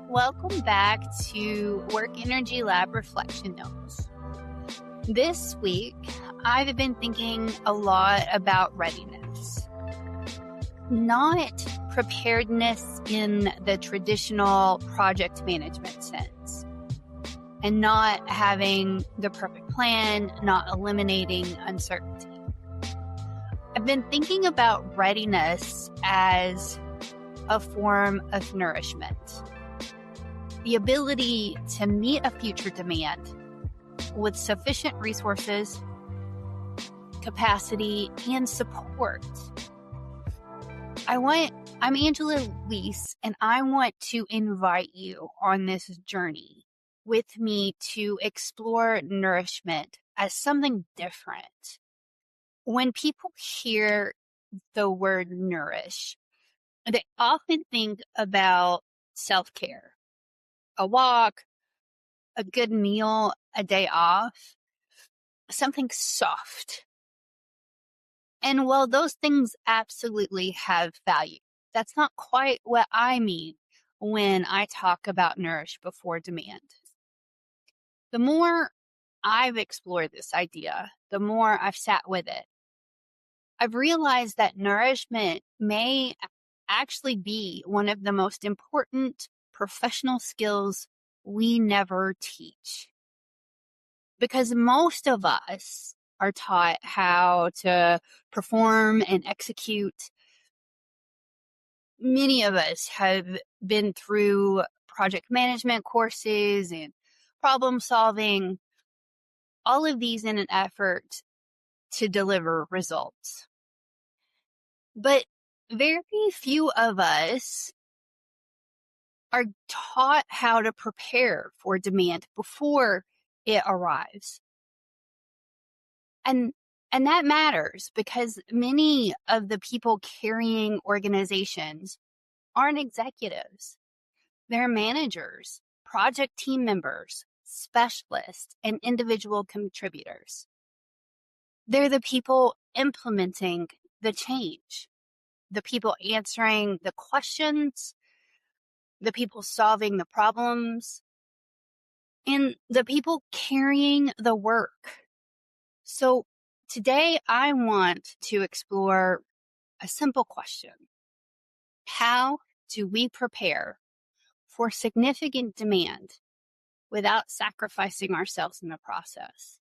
Welcome back to Work Energy Lab Reflection Notes. This week, I've been thinking a lot about readiness. Not preparedness in the traditional project management sense, and not having the perfect plan, not eliminating uncertainty. I've been thinking about readiness as a form of nourishment. The ability to meet a future demand with sufficient resources, capacity, and support. I'm Angela Leese, and I want to invite you on this journey with me to explore nourishment as something different. When people hear the word nourish, they often think about self-care. A walk, a good meal, a day off, something soft. And while those things absolutely have value, that's not quite what I mean when I talk about nourish before demand. The more I've explored this idea, the more I've sat with it, I've realized that nourishment may actually be one of the most important professional skills we never teach. Because most of us are taught how to perform and execute. Many of us have been through project management courses and problem solving, all of these in an effort to deliver results. But very few of us are taught how to prepare for demand before it arrives. And that matters because many of the people carrying organizations aren't executives. They're managers, project team members, specialists, and individual contributors. They're the people implementing the change, the people answering the questions, the people solving the problems, and the people carrying the work. So today I want to explore a simple question. How do we prepare for significant demand without sacrificing ourselves in the process?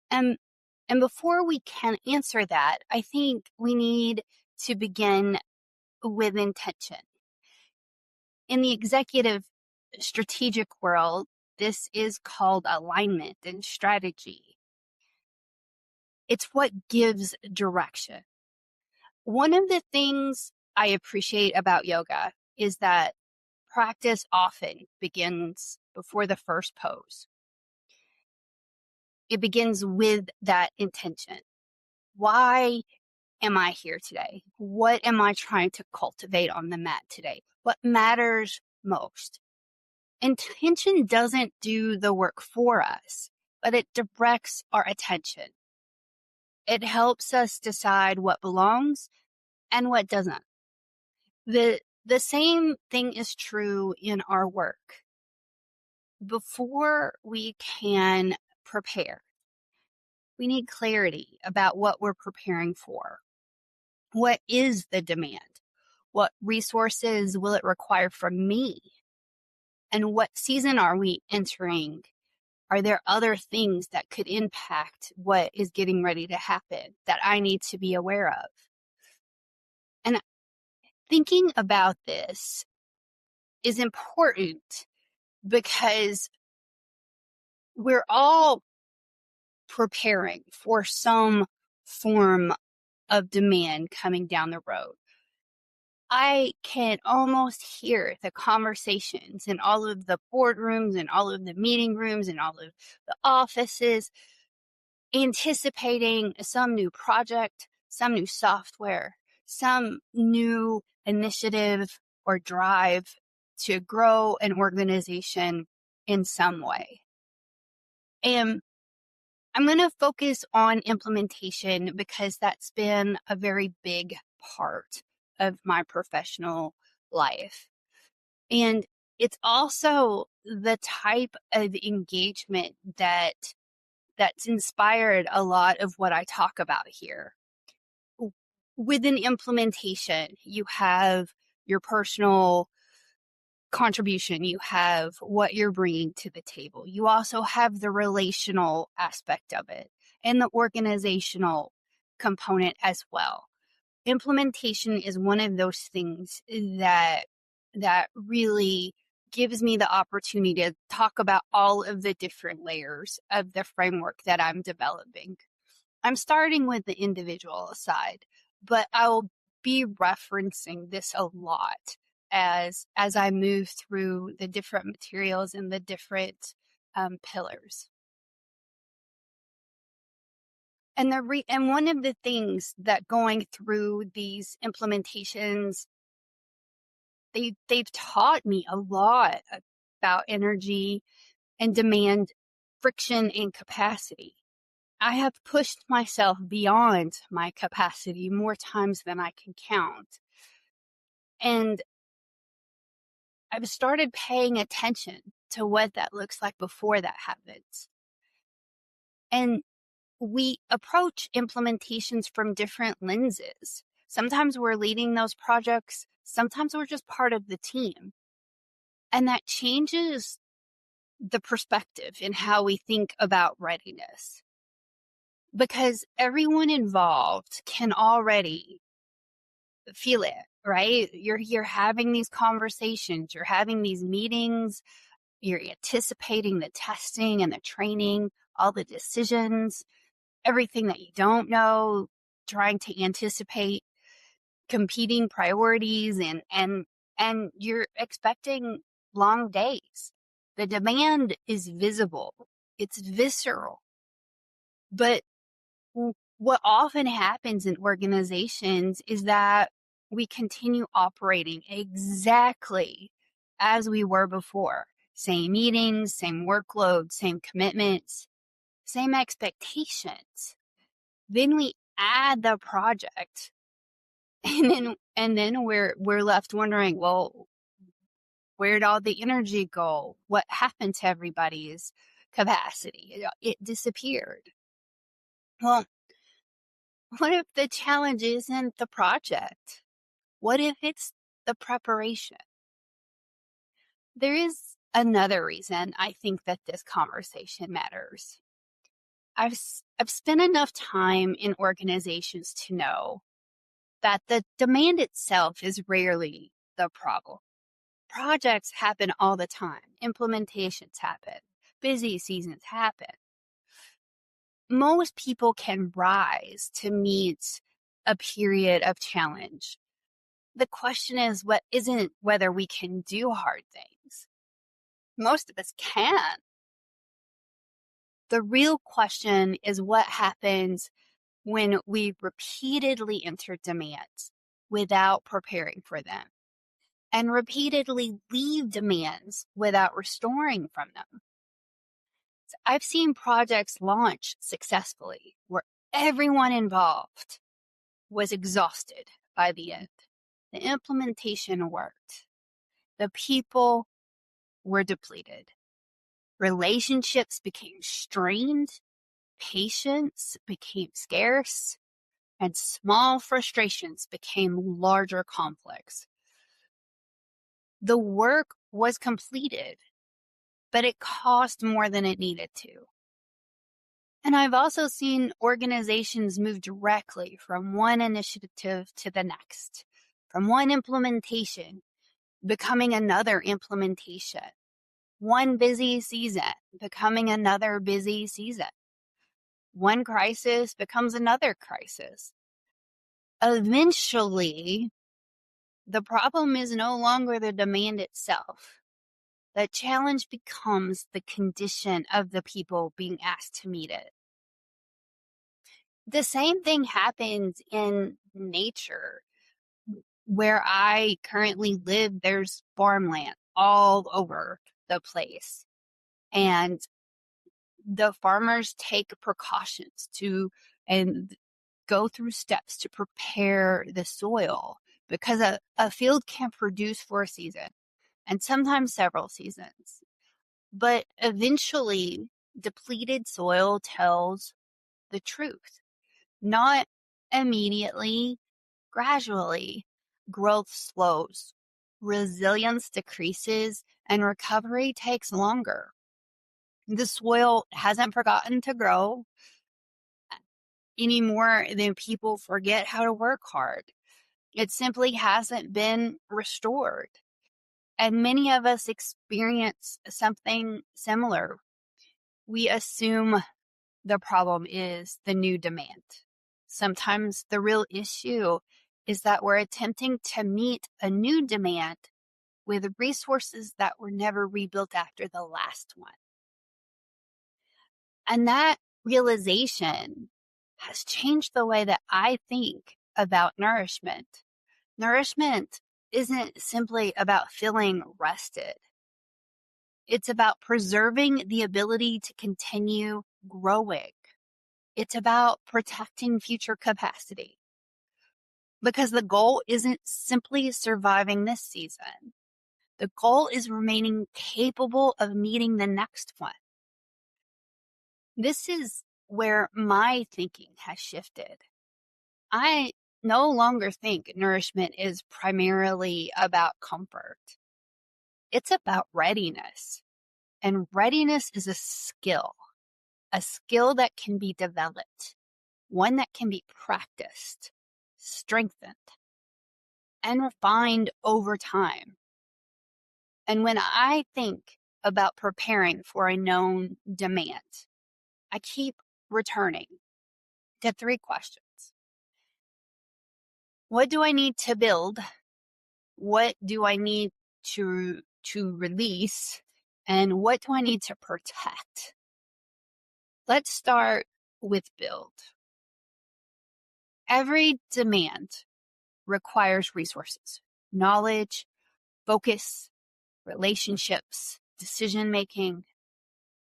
And before we can answer that, I think we need to begin with intention. In the executive strategic world, this is called alignment and strategy. It's what gives direction. One of the things I appreciate about yoga is that practice often begins before the first pose. It begins with that intention. Why am I here today? What am I trying to cultivate on the mat today? What matters most? Intention doesn't do the work for us, but it directs our attention. It helps us decide what belongs and what doesn't. The same thing is true in our work. Before we can prepare, we need clarity about what we're preparing for. What is the demand? What resources will it require from me? And what season are we entering? Are there other things that could impact what is getting ready to happen that I need to be aware of? And thinking about this is important because we're all preparing for some form of demand coming down the road. I can almost hear the conversations in all of the boardrooms and all of the meeting rooms and all of the offices, anticipating some new project, some new software, some new initiative or drive to grow an organization in some way. And I'm going to focus on implementation because that's been a very big part of my professional life. And It's also the type of engagement that's inspired a lot of what I talk about here. With an implementation, you have your personal contribution, you have what you're bringing to the table. You also have the relational aspect of it and the organizational component as well. Implementation is one of those things that really gives me the opportunity to talk about all of the different layers of the framework that I'm developing. I'm starting with the individual side, but I'll be referencing this a lot as I move through the different materials and the different pillars. And one of the things that going through these implementations, they've taught me a lot about energy and demand, friction and capacity. I have pushed myself beyond my capacity more times than I can count. And I've started paying attention to what that looks like before that happens. And we approach implementations from different lenses. Sometimes we're leading those projects. Sometimes we're just part of the team. And that changes the perspective in how we think about readiness. Because everyone involved can already feel it, right? You're having these conversations, you're having these meetings, you're anticipating the testing and the training, all the decisions, everything that you don't know, trying to anticipate competing priorities, and you're expecting long days. The demand is visible. It's visceral. But what often happens in organizations is that we continue operating exactly as we were before. Same meetings, same workload, same commitments, same expectations. Then we add the project, and then we're left wondering, well, where'd all the energy go? What happened to everybody's capacity? It disappeared. Well, what if the challenge isn't the project? What if it's the preparation? There is another reason I think that this conversation matters. I've spent enough time in organizations to know that the demand itself is rarely the problem. Projects happen all the time. Implementations happen. Busy seasons happen. Most people can rise to meet a period of challenge. The question is isn't whether we can do hard things. Most of us can. The real question is what happens when we repeatedly enter demands without preparing for them, and repeatedly leave demands without restoring from them. So I've seen projects launch successfully where everyone involved was exhausted by the end. The implementation worked. The people were depleted. Relationships became strained. Patience became scarce. And small frustrations became larger conflicts. The work was completed, but it cost more than it needed to. And I've also seen organizations move directly from one initiative to the next, from one implementation becoming another implementation, one busy season becoming another busy season. One crisis becomes another crisis. Eventually, the problem is no longer the demand itself. The challenge becomes the condition of the people being asked to meet it. The same thing happens in nature. Where I currently live, there's farmland all over the place. And the farmers take precautions and go through steps to prepare the soil, because a field can produce for a season. and sometimes several seasons. But eventually, depleted soil tells the truth. Not immediately, gradually, growth slows, resilience decreases, and recovery takes longer. The soil hasn't forgotten to grow any more than people forget how to work hard. It simply hasn't been restored. And many of us experience something similar. We assume the problem is the new demand. Sometimes the real issue is that we're attempting to meet a new demand with resources that were never rebuilt after the last one. And that realization has changed the way that I think about nourishment. Nourishment isn't simply about feeling rested. It's about preserving the ability to continue growing. It's about protecting future capacity. Because the goal isn't simply surviving this season. The goal is remaining capable of meeting the next one. This is where my thinking has shifted. I no longer think nourishment is primarily about comfort. It's about readiness. And readiness is a skill that can be developed, one that can be practiced, strengthened, and refined over time. And when I think about preparing for a known demand, I keep returning to 3 questions. What do I need to build? What do I need to release? And what do I need to protect? Let's start with build. Every demand requires resources, knowledge, focus, relationships, decision-making,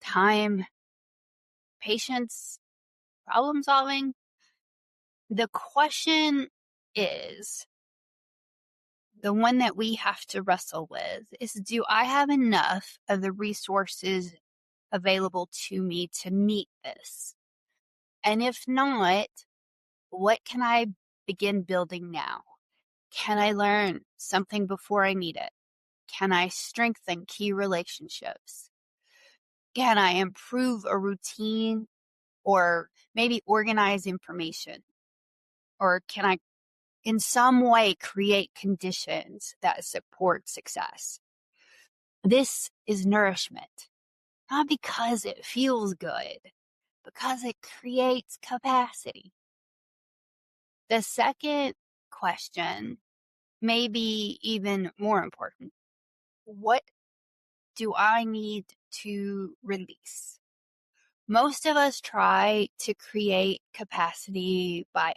time, patience, problem solving. The question is, the one that we have to wrestle with is, do I have enough of the resources available to me to meet this? And if not, what can I begin building now? Can I learn something before I need it? Can I strengthen key relationships? Can I improve a routine or maybe organize information? Or can I in some way create conditions that support success? This is nourishment, not because it feels good, because it creates capacity. The second question may be even more important. What do I need to release? Most of us try to create capacity by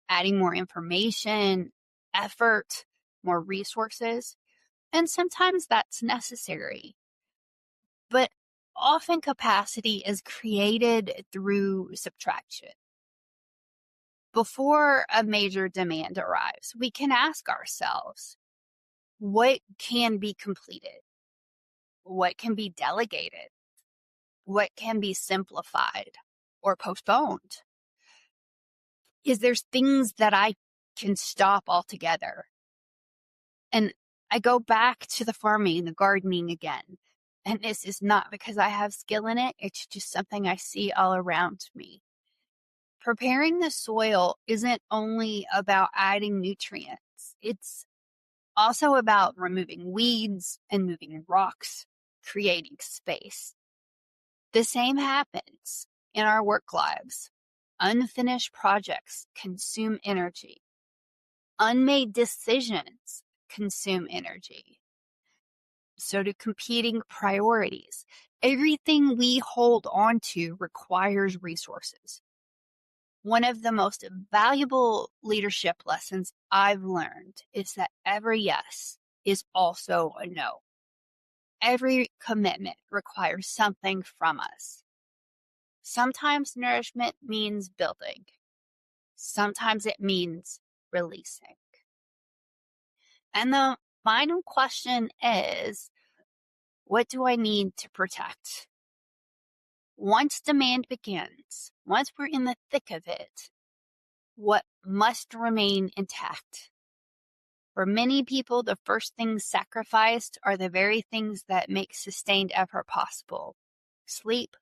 adding more information, effort, more resources, and sometimes that's necessary. But often capacity is created through subtraction. Before a major demand arrives, we can ask ourselves, what can be completed? What can be delegated? What can be simplified or postponed? Is there things that I can stop altogether? And I go back to the farming, the gardening again. And this is not because I have skill in it. It's just something I see all around me. Preparing the soil isn't only about adding nutrients. It's also about removing weeds and moving rocks, creating space. The same happens in our work lives. Unfinished projects consume energy. Unmade decisions consume energy. So do competing priorities. Everything we hold on to requires resources. One of the most valuable leadership lessons I've learned is that every yes is also a no. Every commitment requires something from us. Sometimes nourishment means building. Sometimes it means releasing. And the final question is, what do I need to protect? Once demand begins, once we're in the thick of it, what must remain intact? For many people, the first things sacrificed are the very things that make sustained effort possible. Sleep,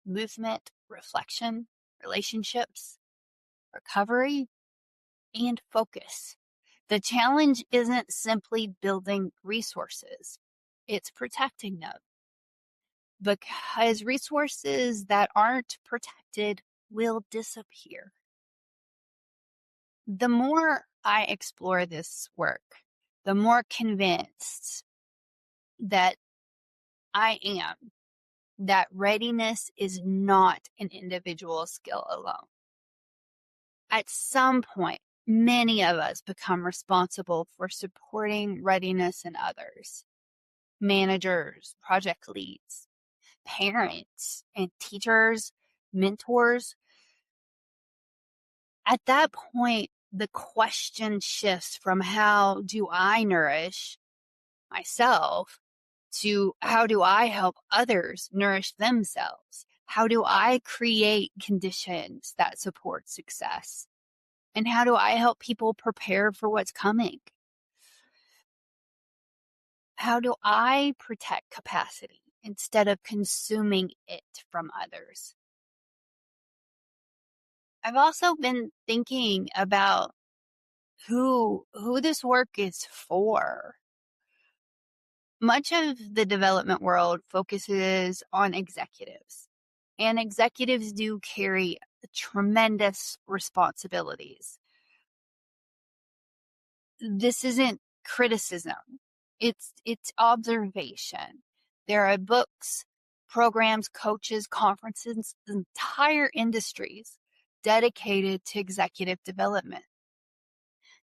movement, reflection, relationships, recovery, and focus. The challenge isn't simply building resources, it's protecting them. Because resources that aren't protected will disappear. The more I explore this work, the more convinced that I am that readiness is not an individual skill alone. At some point, many of us become responsible for supporting readiness in others. Managers, project leads, parents, and teachers, mentors. At that point, the question shifts from how do I nourish myself to how do I help others nourish themselves? How do I create conditions that support success? And how do I help people prepare for what's coming? How do I protect capacity instead of consuming it from others? I've also been thinking about who this work is for. Much of the development world focuses on executives, and executives do carry tremendous responsibilities. This isn't criticism. It's observation. There are books, programs, coaches, conferences, entire industries dedicated to executive development.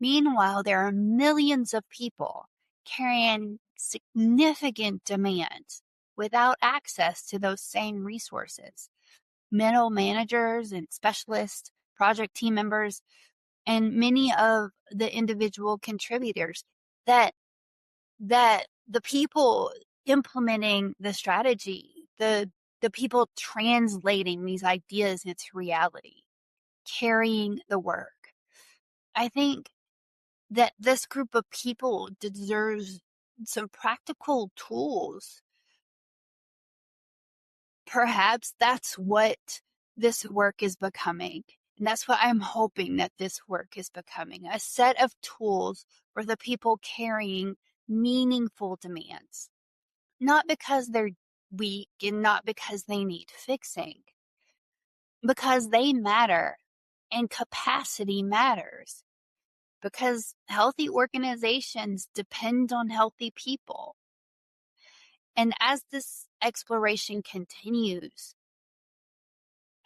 Meanwhile, there are millions of people carrying significant demands without access to those same resources. Middle managers and specialists, project team members, and many of the individual contributors that the people implementing the strategy, the people translating these ideas into reality, carrying the work. I think that this group of people deserves some practical tools. Perhaps that's what this work is becoming. And that's what I'm hoping that this work is becoming, a set of tools for the people carrying meaningful demands. Not because they're weak and not because they need fixing, because they matter and capacity matters. Because healthy organizations depend on healthy people. And as this exploration continues,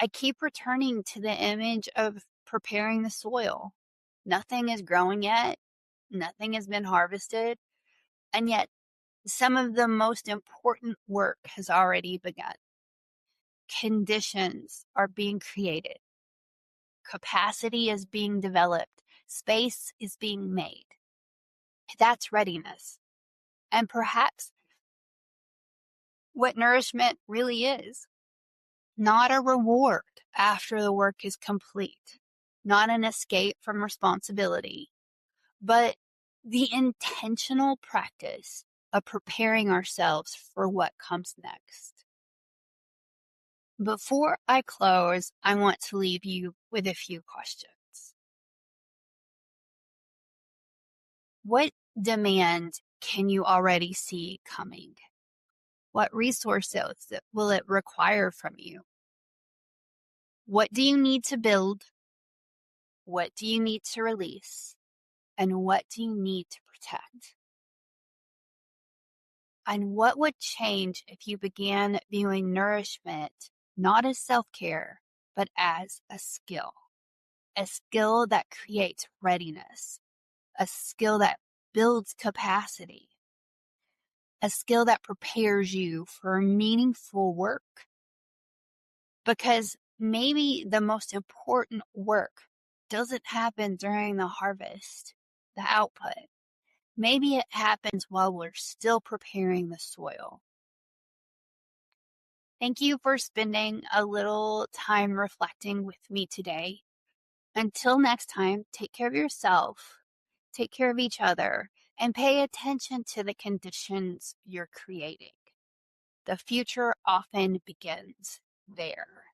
I keep returning to the image of preparing the soil. Nothing is growing yet. Nothing has been harvested. And yet, some of the most important work has already begun. Conditions are being created. Capacity is being developed. Space is being made. That's readiness. And perhaps what nourishment really is. Not a reward after the work is complete, not an escape from responsibility, but the intentional practice of preparing ourselves for what comes next. Before I close, I want to leave you with a few questions. What demand can you already see coming? What resources will it require from you? What do you need to build? What do you need to release? And what do you need to protect? And what would change if you began viewing nourishment not as self-care, but as a skill that creates readiness, a skill that builds capacity, a skill that prepares you for meaningful work? Because maybe the most important work doesn't happen during the harvest, the output. Maybe it happens while we're still preparing the soil. Thank you for spending a little time reflecting with me today. Until next time, take care of yourself, take care of each other, and pay attention to the conditions you're creating. The future often begins there.